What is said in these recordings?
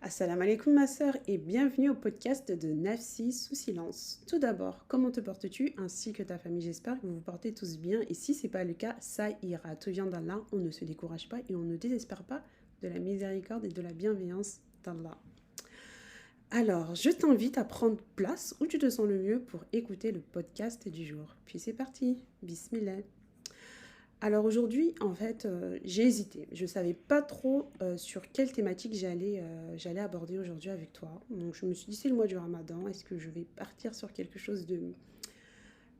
Assalamu alaikum ma sœur et bienvenue au podcast de Nafsi sous silence. Tout d'abord, comment te portes-tu ainsi que ta famille? J'espère que vous vous portez tous bien et si ce n'est pas le cas, ça ira. Tout vient d'Allah, on ne se décourage pas et on ne désespère pas de la miséricorde et de la bienveillance d'Allah. Alors, je t'invite à prendre place où tu te sens le mieux pour écouter le podcast du jour. Puis c'est parti, bismillah. Alors aujourd'hui, en fait, j'ai hésité. Je ne savais pas trop sur quelle thématique j'allais aborder aujourd'hui avec toi. Donc je me suis dit, c'est le mois du Ramadan, est-ce que je vais partir sur quelque chose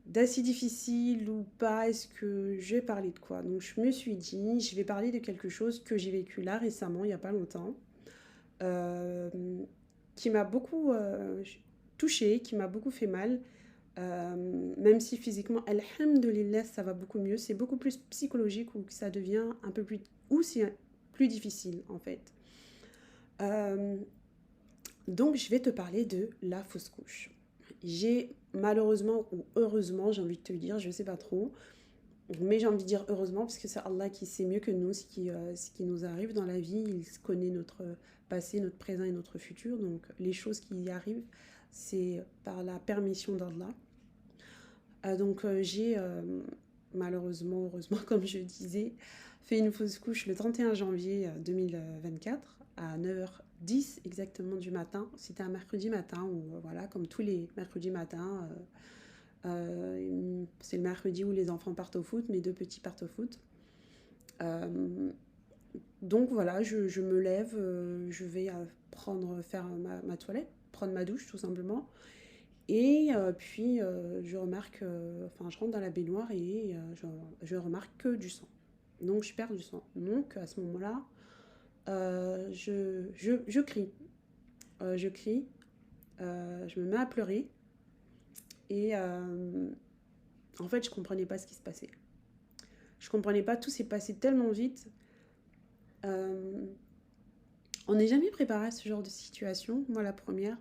d'assez difficile ou pas? Est-ce que je vais parler de quoi? Donc je me suis dit, je vais parler de quelque chose que j'ai vécu là récemment, il n'y a pas longtemps, euh, qui m'a beaucoup touchée, qui m'a beaucoup fait mal. Même si physiquement, alhamdoulilah, ça va beaucoup mieux, c'est beaucoup plus psychologique ou que ça devient un peu plus... ou c'est plus difficile en fait. Euh, donc je vais te parler de la fausse couche. J'ai malheureusement ou heureusement, j'ai envie de te dire, je sais pas trop, mais j'ai envie de dire heureusement parce que c'est Allah qui sait mieux que nous ce qui nous arrive dans la vie. Il connaît notre passé, notre présent et notre futur. Donc les choses qui y arrivent, c'est par la permission d'Allah. J'ai malheureusement, heureusement, comme je disais, fait une fausse couche le 31 janvier 2024 à 9h10 exactement du matin. C'était un mercredi matin où, voilà, comme tous les mercredis matins, c'est le mercredi où les enfants partent au foot, mes deux petits partent au foot. Euh, donc voilà, je me lève, je vais faire ma toilette, prendre ma douche tout simplement. Et puis, je remarque, je rentre dans la baignoire et je remarque que du sang. Donc, je perds du sang. Donc, à ce moment-là, je crie. Je crie, je me mets à pleurer. Et en fait, je comprenais pas ce qui se passait. Je comprenais pas, tout s'est passé tellement vite. Euh, on n'est jamais préparé à ce genre de situation. Moi, la première.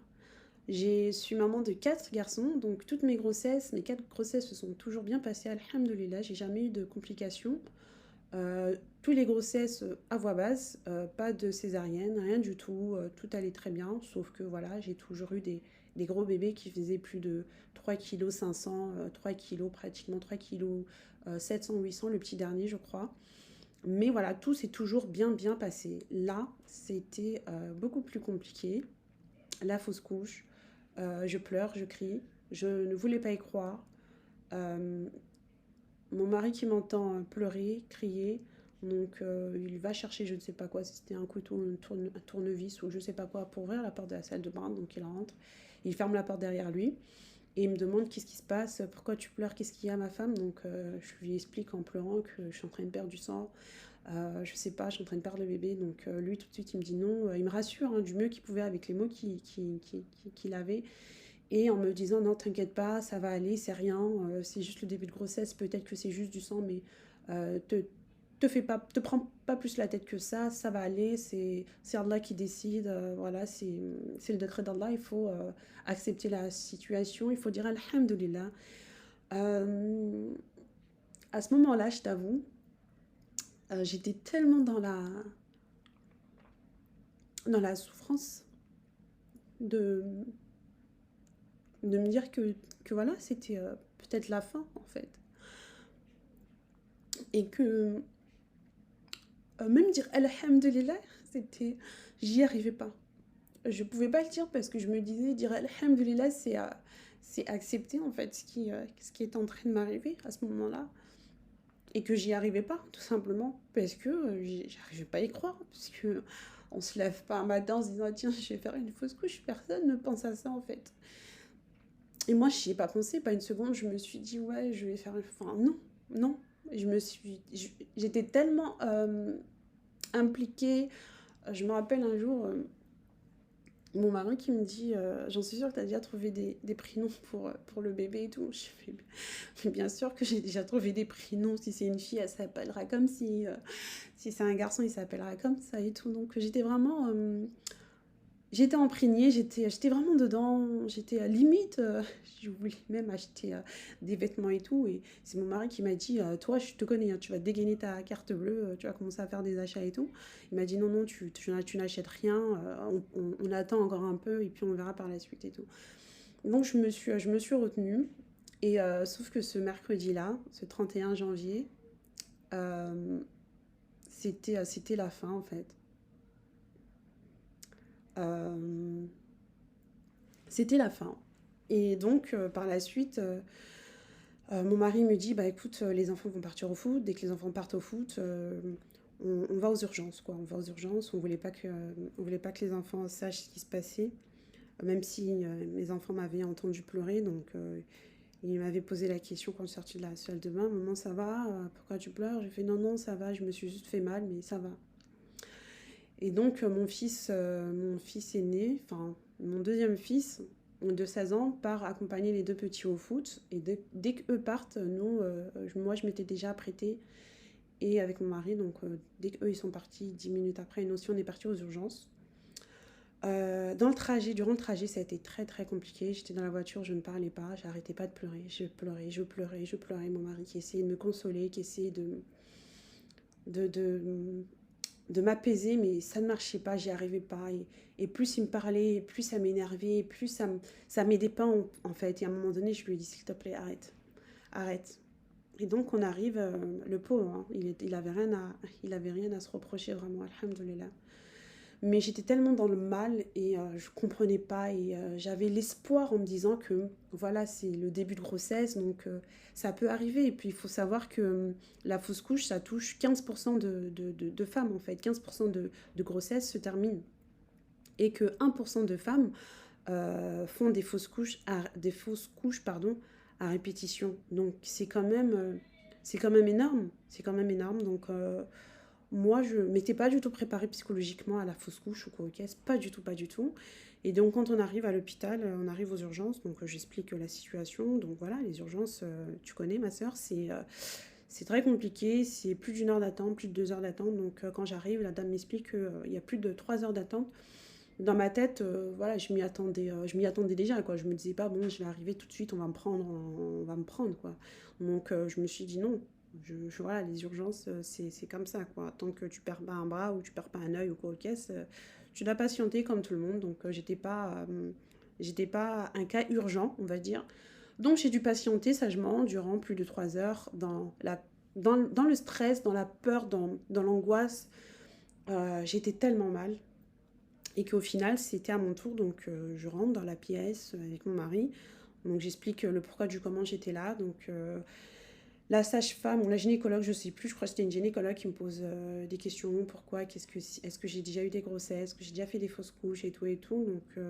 Je suis maman de 4 garçons, donc toutes mes 4 grossesses se sont toujours bien passées, alhamdoulilah, j'ai jamais eu de complications. Tous les grossesses à voix basse, pas de césarienne, rien du tout, tout allait très bien, sauf que voilà, j'ai toujours eu des gros bébés qui faisaient plus de 3 kg 500, 3 kg pratiquement 3 kg 700, 800, le petit dernier je crois. Mais voilà, tout s'est toujours bien passé. Là, c'était beaucoup plus compliqué. La fausse couche, je pleure, je crie, je ne voulais pas y croire. Euh, Mon mari qui m'entend pleurer, crier, donc il va chercher je ne sais pas quoi, si c'était un couteau, un tournevis ou je ne sais pas quoi pour ouvrir la porte de la salle de bain, donc il rentre, il ferme la porte derrière lui et il me demande qu'est-ce qui se passe, pourquoi tu pleures, qu'est-ce qu'il y a ma femme, donc je lui explique en pleurant que je suis en train de perdre du sang, je sais pas, je suis en train de perdre le bébé, donc lui tout de suite il me dit non, il me rassure hein, du mieux qu'il pouvait avec les mots qu'il avait, et en me disant non t'inquiète pas ça va aller c'est rien, c'est juste le début de grossesse, peut-être que c'est juste du sang mais euh, te, te prends pas plus la tête que ça va aller, c'est Allah qui décide, voilà c'est le décret d'Allah, il faut accepter la situation, il faut dire alhamdulillah. Euh, à ce moment-là je t'avoue, j'étais tellement dans la souffrance de, de me dire que voilà c'était peut-être la fin en fait, et que même dire Alhamdulillah, c'était, j'y arrivais pas. Je pouvais pas le dire parce que je me disais dire Alhamdulillah, c'est accepter en fait ce qui est en train de m'arriver à ce moment-là. Et que j'y arrivais pas, tout simplement. Parce que j'arrivais pas à y croire. Parce que on se lève pas un matin en se disant tiens, je vais faire une fausse couche. Personne ne pense à ça en fait. Et moi, je n'y ai pas pensé, pas une seconde. Je me suis dit ouais, je vais faire. Enfin, non, non. J'étais tellement impliquée. Je me rappelle un jour, mon mari qui me dit j'en suis sûre que tu as déjà trouvé des prénoms pour le bébé et tout. Je fais mais bien sûr que j'ai déjà trouvé des prénoms. Si c'est une fille, elle s'appellera comme si c'est un garçon, il s'appellera comme ça et tout. Donc j'étais vraiment J'étais imprégnée, j'étais vraiment dedans, j'étais à limite, je voulais même acheter des vêtements et tout. Et c'est mon mari qui m'a dit, toi, je te connais, hein, tu vas dégainer ta carte bleue, tu vas commencer à faire des achats et tout. Il m'a dit, non, non, tu n'achètes rien, on attend encore un peu et puis on verra par la suite et tout. Donc je me suis retenue. Et sauf que ce mercredi-là, ce 31 janvier, euh, c'était la fin en fait. Euh, C'était la fin. Et donc, par la suite, mon mari me dit, bah écoute, les enfants vont partir au foot. Dès que les enfants partent au foot, on va aux urgences, quoi. On va aux urgences. On voulait pas que les enfants sachent ce qui se passait, même si mes enfants m'avaient entendu pleurer. Donc, il m'avait posé la question quand je suis sortie de la salle de bain, maman, ça va? Pourquoi tu pleures? J'ai fait, non, non, ça va. Je me suis juste fait mal, mais ça va. Et donc, mon fils aîné, enfin, mon deuxième fils de 16 ans, part accompagner les deux petits au foot. Et dès qu'eux partent, moi, je m'étais déjà apprêtée et avec mon mari. Donc, dès qu'eux, ils sont partis, 10 minutes après, nous aussi, on est partis aux urgences. Durant le trajet, ça a été très, très compliqué. J'étais dans la voiture, je ne parlais pas, j'arrêtais pas de pleurer. Je pleurais, je pleurais, je pleurais. Mon mari qui essayait de me consoler, qui essayait de, de, de m'apaiser, mais ça ne marchait pas, j'y arrivais pas. Et plus il me parlait, plus ça m'énervait, plus ça m'aidait pas en fait. Et à un moment donné, je lui ai dit, s'il te plaît, arrête, arrête. Et donc on arrive, le pauvre, hein, il avait rien à se reprocher vraiment, alhamdoulilah. Mais j'étais tellement dans le mal et je comprenais pas et j'avais l'espoir en me disant que voilà, c'est le début de grossesse, donc ça peut arriver. Et puis il faut savoir que la fausse couche, ça touche 15% de femmes en fait. 15% de grossesse se termine. Et que 1% de femmes font des fausses couches pardon, à répétition. Donc c'est quand même énorme. C'est quand même énorme. Donc moi, je m'étais pas du tout préparée psychologiquement à la fausse couche ou quoi, ok, pas du tout, pas du tout. Et donc, quand on arrive à l'hôpital, on arrive aux urgences, donc j'explique la situation. Donc voilà, les urgences, tu connais ma soeur, c'est très compliqué, c'est plus d'une heure d'attente, plus de 2 heures d'attente. Donc quand j'arrive, la dame m'explique qu'il y a plus de 3 heures d'attente. Dans ma tête, voilà, je m'y attendais déjà, quoi. Je me disais pas, bon, je vais arriver tout de suite, on va me prendre, quoi. Donc je me suis dit non. Voilà, les urgences, c'est comme ça, quoi. Tant que tu perds pas un bras ou tu perds pas un œil ou quoi, ok, tu dois patienter comme tout le monde. Donc j'étais pas un cas urgent, on va dire. Donc j'ai dû patienter sagement durant plus de 3 heures dans le stress, dans la peur, dans l'angoisse. J'étais tellement mal. Et qu'au final, c'était à mon tour, donc je rentre dans la pièce avec mon mari. Donc j'explique le pourquoi du comment j'étais là. Donc la sage-femme ou la gynécologue, je sais plus, je crois que c'était une gynécologue qui me pose des questions. Pourquoi, est-ce que j'ai déjà eu des grossesses, est-ce que j'ai déjà fait des fausses couches et tout et tout. Donc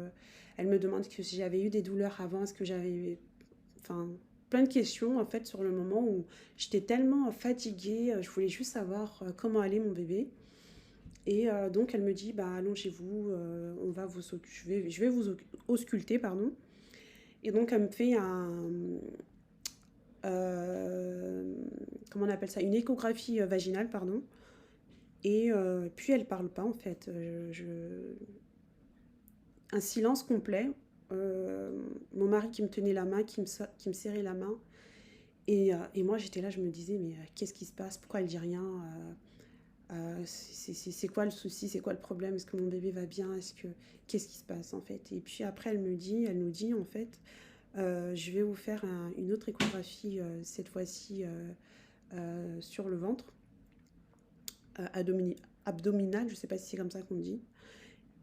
elle me demande que si j'avais eu des douleurs avant, est-ce que j'avais eu... Enfin, plein de questions en fait sur le moment où j'étais tellement fatiguée, je voulais juste savoir comment allait mon bébé. Et donc elle me dit, bah allongez-vous, on va vous, je vais vous ausculter, pardon. Et donc elle me fait euh, comment on appelle ça, une échographie vaginale, pardon. Et puis elle parle pas en fait. Un silence complet. Mon mari qui me tenait la main, qui me serrait la main. Et moi j'étais là, je me disais, mais qu'est-ce qui se passe? Pourquoi elle dit rien? C'est quoi le souci, c'est quoi le problème, est-ce que mon bébé va bien, qu'est-ce qui se passe en fait. Et puis après elle nous dit en fait, je vais vous faire une autre échographie cette fois-ci sur le ventre abdominal, je sais pas si c'est comme ça qu'on dit.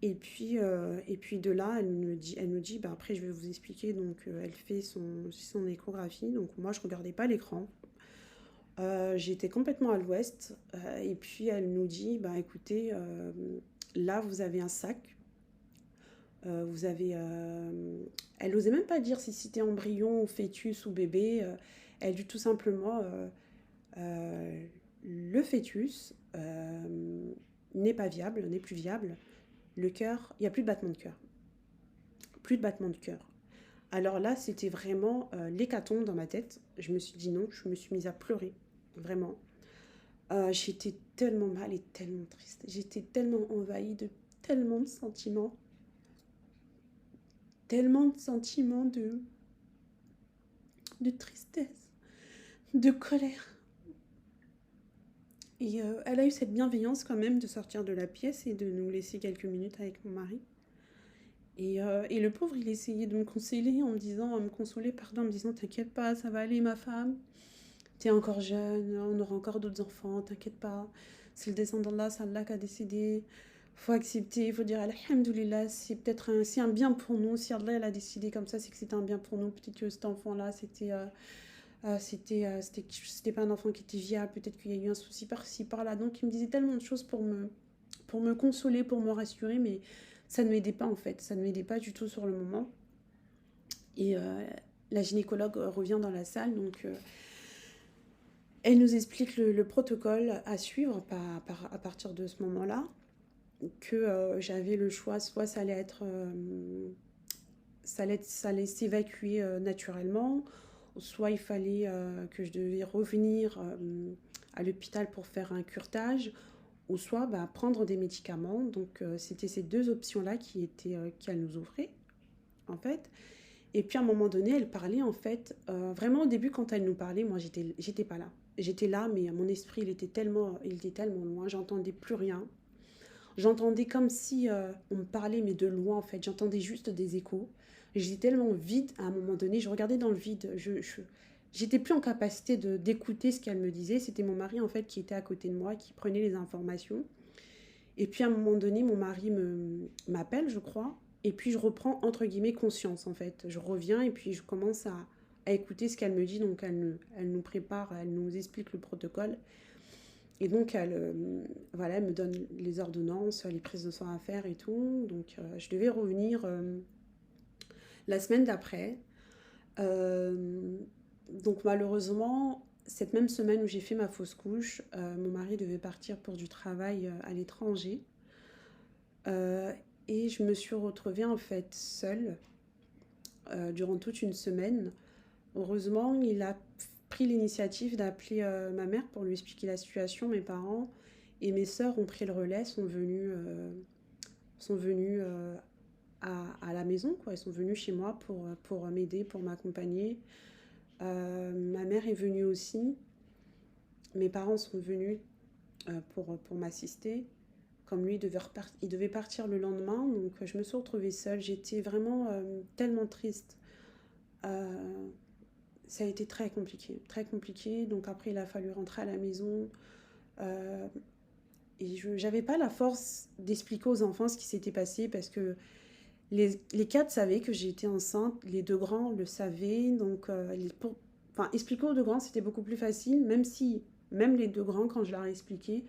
Et puis de là elle me dit bah, après je vais vous expliquer. Donc elle fait son échographie. Donc moi je regardais pas l'écran. J'étais complètement à l'ouest et puis elle nous dit, bah écoutez, là vous avez un sac, vous avez... elle n'osait même pas dire si c'était embryon ou fœtus ou bébé, elle dit tout simplement, euh, le fœtus n'est pas viable, n'est plus viable, le cœur, il n'y a plus de battement de cœur, plus de battement de cœur. Alors là, c'était vraiment l'hécatombe dans ma tête. Je me suis dit non, je me suis mise à pleurer, vraiment. J'étais tellement mal et tellement triste. J'étais tellement envahie de tellement de sentiments. tellement de sentiments de tristesse, de colère. Et elle a eu cette bienveillance quand même de sortir de la pièce et de nous laisser quelques minutes avec mon mari. Et le pauvre, il essayait de me consoler en me disant, me consoler, pardon, en me disant, t'inquiète pas, ça va aller, ma femme. T'es encore jeune, on aura encore d'autres enfants, t'inquiète pas. C'est le descendant d'Allah, c'est Allah qui a décidé. Faut accepter, il faut dire Alhamdulillah, c'est peut-être un bien pour nous. Si Allah elle a décidé comme ça, c'est que c'était un bien pour nous. Peut-être que cet enfant-là, c'était pas un enfant qui était viable. Peut-être qu'il y a eu un souci par-ci, par-là. Donc il me disait tellement de choses pour me consoler, pour me rassurer, mais ça ne m'aidait pas en fait. Ça ne m'aidait pas du tout sur le moment. Et la gynécologue revient dans la salle, donc elle nous explique le protocole à suivre à partir de ce moment-là, que j'avais le choix, soit ça allait s'évacuer naturellement, soit il fallait que je devais revenir à l'hôpital pour faire un curetage, ou soit prendre des médicaments. Donc c'était ces deux options-là qu'elle nous offrait, en fait. Et puis à un moment donné, elle parlait en fait, vraiment au début quand elle nous parlait, moi j'étais pas là. J'étais là, mais mon esprit il était tellement loin, j'entendais plus rien. J'entendais comme si on me parlait, mais de loin en fait. J'entendais juste des échos. J'étais tellement vide à un moment donné, je regardais dans le vide. J'étais plus en capacité d'écouter ce qu'elle me disait. C'était mon mari en fait qui était à côté de moi, qui prenait les informations. Et puis à un moment donné, mon mari m'appelle, je crois, et puis je reprends entre guillemets conscience en fait. Je reviens et puis je commence à écouter ce qu'elle me dit. Donc elle nous prépare, elle nous explique le protocole. Et donc voilà, elle me donne les ordonnances, les prises de soins à faire et tout. Donc je devais revenir la semaine d'après. Euh, donc malheureusement, cette même semaine où j'ai fait ma fausse couche, mon mari devait partir pour du travail à l'étranger. Euh, et je me suis retrouvée en fait seule durant toute une semaine. Heureusement, il a pris l'initiative d'appeler ma mère pour lui expliquer la situation, mes parents. Et mes sœurs ont pris le relais, sont venues à la maison, quoi. Elles sont venues chez moi pour m'aider, pour m'accompagner. Ma mère est venue aussi. Mes parents sont venus pour m'assister. Comme lui, il devait partir le lendemain, donc je me suis retrouvée seule. J'étais vraiment tellement triste. Euh, Ça a été très compliqué, très compliqué. Donc après, il a fallu rentrer à la maison. Euh, et je n'avais pas la force d'expliquer aux enfants ce qui s'était passé parce que les quatre savaient que j'étais enceinte. Les deux grands le savaient. Donc, enfin, expliquer aux deux grands, c'était beaucoup plus facile, même si, même les deux grands, quand je leur ai expliqué,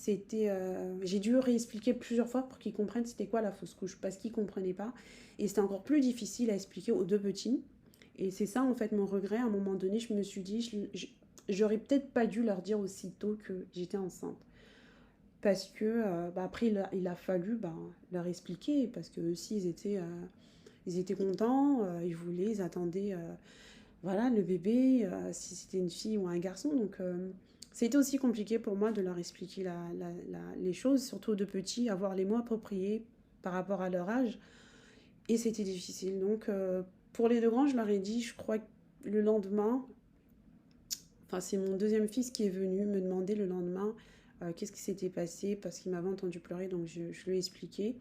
j'ai dû réexpliquer plusieurs fois pour qu'ils comprennent c'était quoi la fausse couche, parce qu'ils ne comprenaient pas. Et c'était encore plus difficile à expliquer aux deux petits. Et c'est ça, en fait, mon regret. À un moment donné, je me suis dit, j'aurais peut-être pas dû leur dire aussitôt que j'étais enceinte. Parce que, après, il a fallu leur expliquer, parce que aussi, ils étaient contents, ils voulaient, ils attendaient, voilà, le bébé, si c'était une fille ou un garçon. Donc, c'était aussi compliqué pour moi de leur expliquer les choses, surtout aux deux petits, avoir les mots appropriés par rapport à leur âge. Et c'était difficile. Donc, pour les deux grands, je leur ai dit, je crois que le lendemain, enfin, c'est mon deuxième fils qui est venu me demander le lendemain qu'est-ce qui s'était passé parce qu'il m'avait entendu pleurer, donc je lui ai expliqué.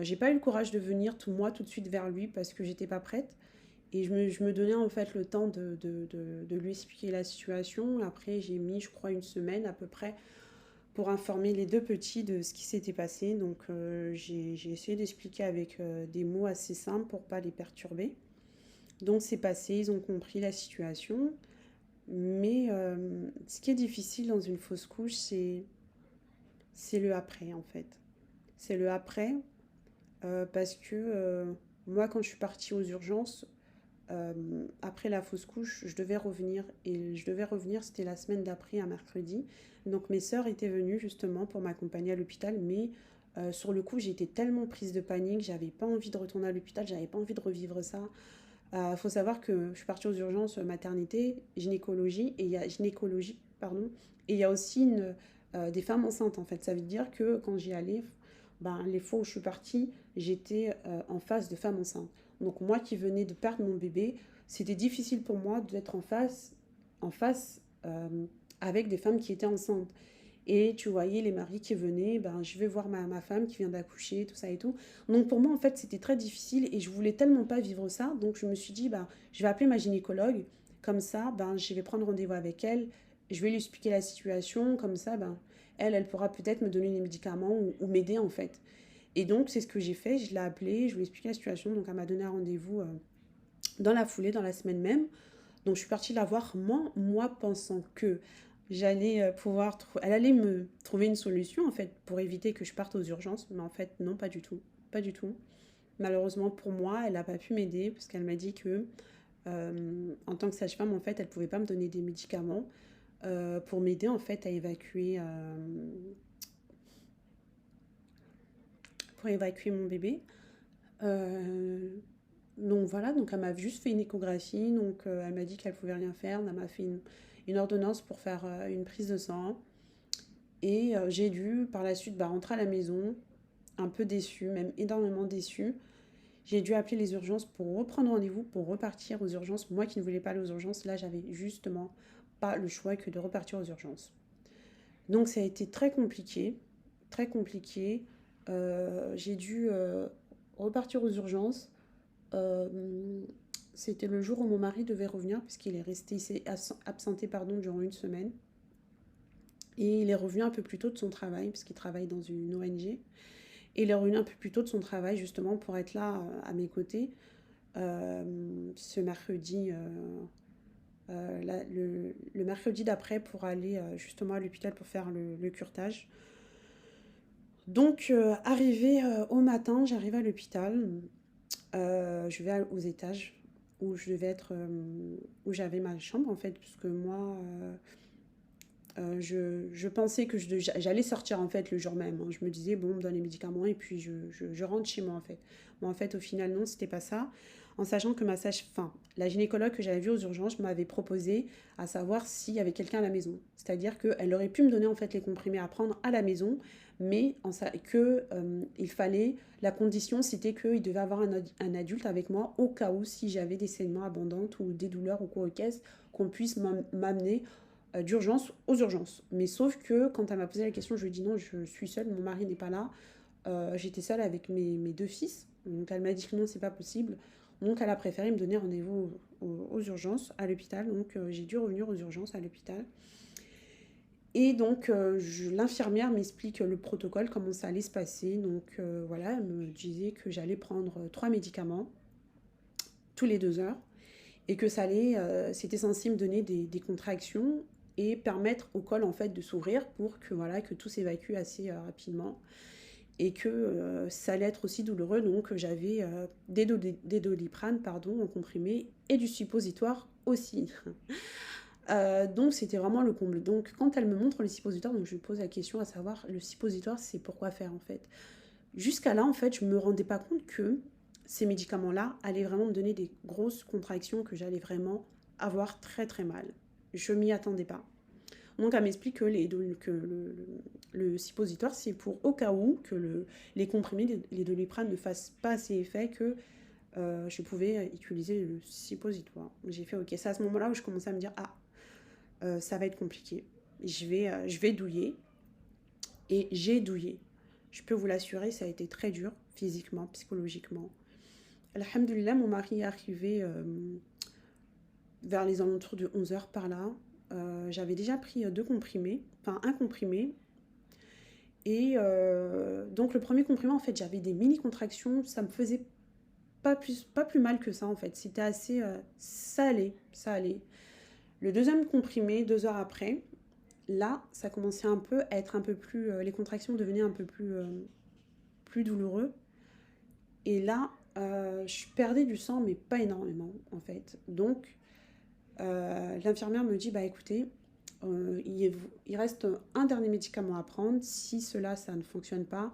J'ai pas eu le courage de venir moi tout de suite vers lui parce que j'étais pas prête. Et je me donnais en fait le temps de lui expliquer la situation. Après, j'ai mis, je crois, une semaine à peu près pour informer les deux petits de ce qui s'était passé. Donc, j'ai essayé d'expliquer avec des mots assez simples pour pas les perturber. Donc, c'est passé, ils ont compris la situation. Mais ce qui est difficile dans une fausse couche, c'est le après en fait. C'est le après parce que moi, quand je suis partie aux urgences, après la fausse couche, je devais revenir. Et je devais revenir, c'était la semaine d'après, un mercredi. Donc mes sœurs étaient venues justement pour m'accompagner à l'hôpital. Mais sur le coup, j'étais tellement prise de panique, j'avais pas envie de retourner à l'hôpital, j'avais pas envie de revivre ça. Faut savoir que je suis partie aux urgences maternité, gynécologie, et il y a pardon, et il y a aussi des femmes enceintes en fait. Ça veut dire que quand j'y allais, ben, les fois où je suis partie, j'étais en face de femmes enceintes. Donc moi qui venais de perdre mon bébé, c'était difficile pour moi d'être en face avec des femmes qui étaient enceintes. Et tu voyais les maris qui venaient, ben, je vais voir ma femme qui vient d'accoucher, tout ça et tout. Donc pour moi, en fait, c'était très difficile et je voulais tellement pas vivre ça. Donc je me suis dit, ben, je vais appeler ma gynécologue. Comme ça, ben, je vais prendre rendez-vous avec elle. Je vais lui expliquer la situation. Comme ça, ben, elle pourra peut-être me donner des médicaments ou m'aider en fait. Et donc, c'est ce que j'ai fait. Je l'ai appelée, je lui ai expliqué la situation. Donc, elle m'a donné un rendez-vous dans la foulée, dans la semaine même. Donc je suis partie la voir, moi pensant que j'allais elle allait me trouver une solution en fait pour éviter que je parte aux urgences, mais en fait non, pas du tout, pas du tout. Malheureusement pour moi, elle n'a pas pu m'aider parce qu'elle m'a dit que en tant que sage-femme en fait, elle pouvait pas me donner des médicaments pour m'aider en fait à évacuer mon bébé. Euh, Donc voilà, donc elle m'a juste fait une échographie, donc elle m'a dit qu'elle pouvait rien faire, elle m'a fait une ordonnance pour faire une prise de sang. Et j'ai dû par la suite rentrer à la maison, un peu déçue, même énormément déçue. J'ai dû appeler les urgences pour reprendre rendez-vous, pour repartir aux urgences. Moi qui ne voulais pas aller aux urgences, là j'avais justement pas le choix que de repartir aux urgences. Donc ça a été très compliqué, très compliqué. J'ai dû repartir aux urgences. Euh, C'était le jour où mon mari devait revenir, puisqu'il est resté, il s'est absenté pardon, durant une semaine. Et il est revenu un peu plus tôt de son travail, puisqu'il travaille dans une ONG. Et il est revenu un peu plus tôt de son travail, justement, pour être là à mes côtés ce mercredi, le mercredi d'après, pour aller justement à l'hôpital pour faire le curetage. Donc, arrivé au matin, j'arrive à l'hôpital. Je vais aux étages où je devais être, où j'avais ma chambre en fait, puisque moi, je pensais que j'allais sortir en fait le jour même, hein. Je me disais, bon, on me donne les médicaments et puis je rentre chez moi en fait. Bon, en fait, au final, non, c'était pas ça. En sachant que enfin, la gynécologue que j'avais vue aux urgences m'avait proposé à savoir s'il y avait quelqu'un à la maison. C'est-à-dire qu'elle aurait pu me donner en fait les comprimés à prendre à la maison, mais il fallait, la condition c'était qu'il devait avoir un adulte avec moi au cas où si j'avais des saignements abondants ou des douleurs ou quoi au caisse, qu'on puisse m'amener d'urgence aux urgences. Mais sauf que quand elle m'a posé la question, je lui ai dit non, je suis seule, mon mari n'est pas là. J'étais seule avec mes deux fils. Donc elle m'a dit que non, c'est pas possible. Donc elle a préféré me donner rendez-vous aux urgences, à l'hôpital. Donc j'ai dû revenir aux urgences à l'hôpital. Et donc l'infirmière m'explique le protocole, comment ça allait se passer. Donc voilà, elle me disait que j'allais prendre 3 médicaments tous les 2 heures et que c'était censé me donner des contractions et permettre au col en fait de s'ouvrir pour que voilà que tout s'évacue assez rapidement et que ça allait être aussi douloureux. Donc j'avais des Doliprane pardon en comprimé et du suppositoire aussi. Donc c'était vraiment le comble. Donc quand elle me montre le suppositoire, donc je lui pose la question à savoir le suppositoire c'est pourquoi faire en fait. Jusqu'à là en fait je me rendais pas compte que ces médicaments-là allaient vraiment me donner des grosses contractions, que j'allais vraiment avoir très très mal. Je m'y attendais pas. Donc elle m'explique que, le suppositoire c'est pour au cas où que les comprimés, les Doliprane ne fassent pas assez effet que je pouvais utiliser le suppositoire. J'ai fait ok, c'est à ce moment-là où je commençais à me dire ça va être compliqué. Je vais douiller. Et j'ai douillé. Je peux vous l'assurer, ça a été très dur, physiquement, psychologiquement. Alhamdulillah, mon mari est arrivé vers les alentours de 11 heures par là. J'avais déjà pris 2 comprimés, enfin un comprimé. Et donc le premier comprimé, en fait, j'avais des mini-contractions. Ça me faisait pas plus mal que ça, en fait. C'était assez... ça allait, ça allait. Le deuxième comprimé, 2 heures après, là, ça commençait un peu à être un peu plus... les contractions devenaient un peu plus douloureux. Et là, je perdais du sang, mais pas énormément, en fait. Donc, l'infirmière me dit, bah écoutez, il reste un dernier médicament à prendre. Si ça ne fonctionne pas,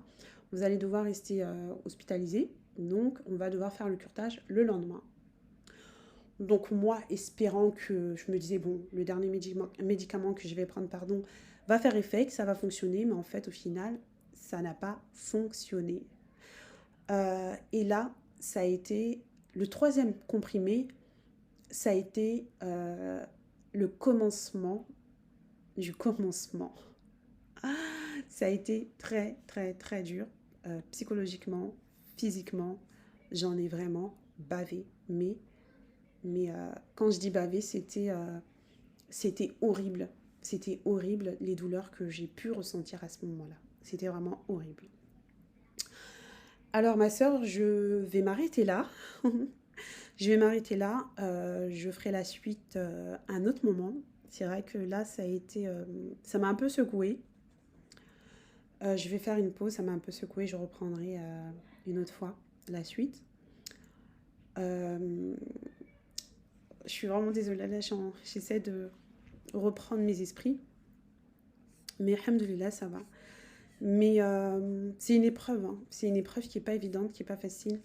vous allez devoir rester hospitalisé. Donc, on va devoir faire le curetage le lendemain. Donc, moi, espérant que je me disais, bon, le dernier médicament que je vais prendre, pardon, va faire effet, que ça va fonctionner. Mais en fait, au final, ça n'a pas fonctionné. Et là, ça a été le troisième comprimé, ça a été le commencement du commencement. Ça a été très, très, très dur, psychologiquement, physiquement. J'en ai vraiment bavé. Mais quand je dis bavé, c'était horrible. C'était horrible, les douleurs que j'ai pu ressentir à ce moment-là. C'était vraiment horrible. Alors, ma sœur, je vais m'arrêter là. Je vais m'arrêter là. Je ferai la suite à un autre moment. C'est vrai que là, ça m'a un peu secouée. Je vais faire une pause, ça m'a un peu secouée. Je reprendrai une autre fois la suite. Euh, je suis vraiment désolée. Là, j'essaie de reprendre mes esprits. Mais alhamdoulilah, ça va. Mais c'est une épreuve, hein. C'est une épreuve qui n'est pas évidente, qui n'est pas facile.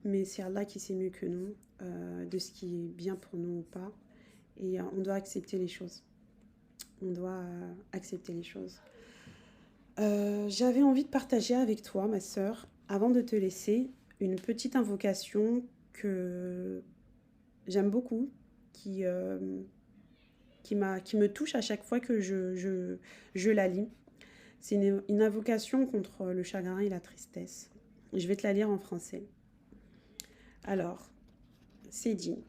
Mais c'est Allah qui sait mieux que nous de ce qui est bien pour nous ou pas. Et on doit accepter les choses. On doit accepter les choses. J'avais envie de partager avec toi, ma sœur, avant de te laisser, une petite invocation que j'aime beaucoup, qui me touche à chaque fois que je la lis. C'est une invocation contre le chagrin et la tristesse. Je vais te la lire en français. Alors, c'est dit.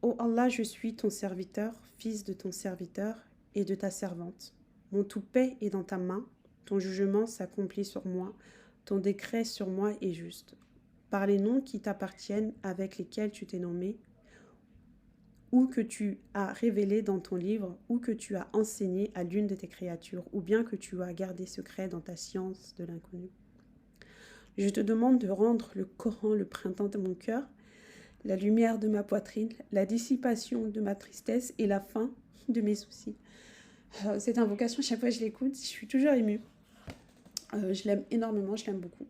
Ô Allah, je suis ton serviteur, fils de ton serviteur et de ta servante. Mon tout-paix est dans ta main, ton jugement s'accomplit sur moi, ton décret sur moi est juste. Par les noms qui t'appartiennent, avec lesquels tu t'es nommé, ou que tu as révélé dans ton livre, ou que tu as enseigné à l'une de tes créatures, ou bien que tu as gardé secret dans ta science de l'inconnu. Je te demande de rendre le Coran le printemps de mon cœur, la lumière de ma poitrine, la dissipation de ma tristesse et la fin de mes soucis. Cette invocation, chaque fois que je l'écoute, je suis toujours émue. Je l'aime énormément, je l'aime beaucoup.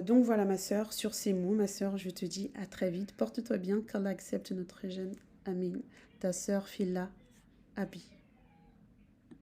Donc voilà ma sœur, sur ces mots, ma sœur, je te dis à très vite. Porte-toi bien, qu'Allah accepte notre jeûne. Amin. Ta sœur Fila Abi.